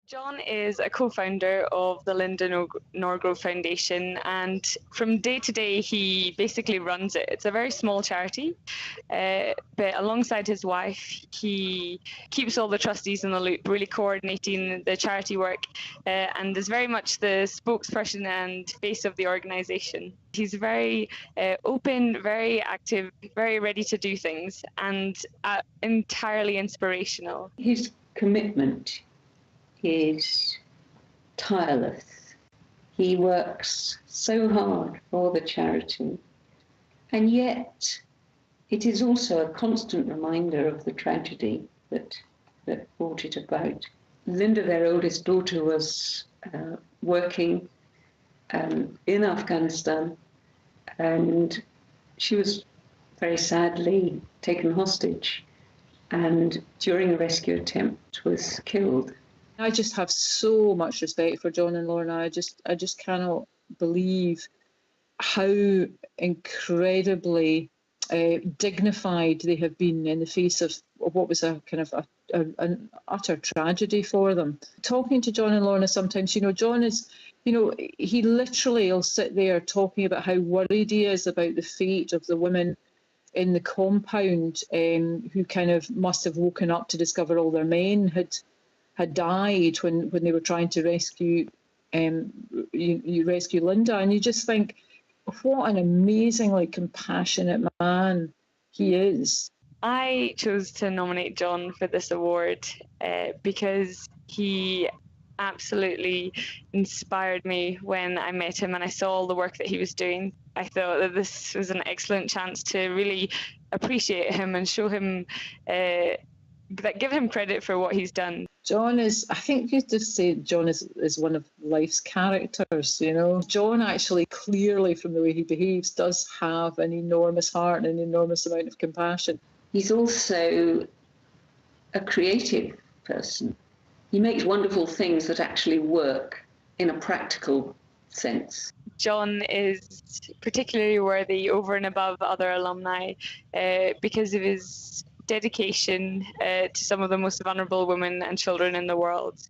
John is a co-founder of the Linda Norgrove Foundation, and from day to day he basically runs it. It's a very small charity, but alongside his wife he keeps all the trustees in the loop, really coordinating the charity work, and is very much the spokesperson and face of the organisation. He's very open, very active, very ready to do things, and entirely inspirational. His commitment is tireless. He works so hard for the charity, and yet it is also a constant reminder of the tragedy that brought it about. Linda, their oldest daughter, was working in Afghanistan, and she was very sadly taken hostage, and during a rescue attempt was killed. I just have so much respect for John and Lorna. I just cannot believe how incredibly dignified they have been in the face of what was a kind of an utter tragedy for them. Talking to John and Lorna sometimes, John is, he literally will sit there talking about how worried he is about the fate of the women in the compound who kind of must have woken up to discover all their men had died when they were trying to rescue rescue Linda. And you just think, what an amazingly compassionate man he is. I chose to nominate John for this award because he absolutely inspired me when I met him and I saw all the work that he was doing. I thought that this was an excellent chance to really appreciate him and show him, give him credit for what he's done. John is, I think you just say John is one of life's characters, John actually clearly from the way he behaves does have an enormous heart and an enormous amount of compassion. He's also a creative person. He makes wonderful things that actually work in a practical sense. John is particularly worthy over and above other alumni because of his dedication to some of the most vulnerable women and children in the world.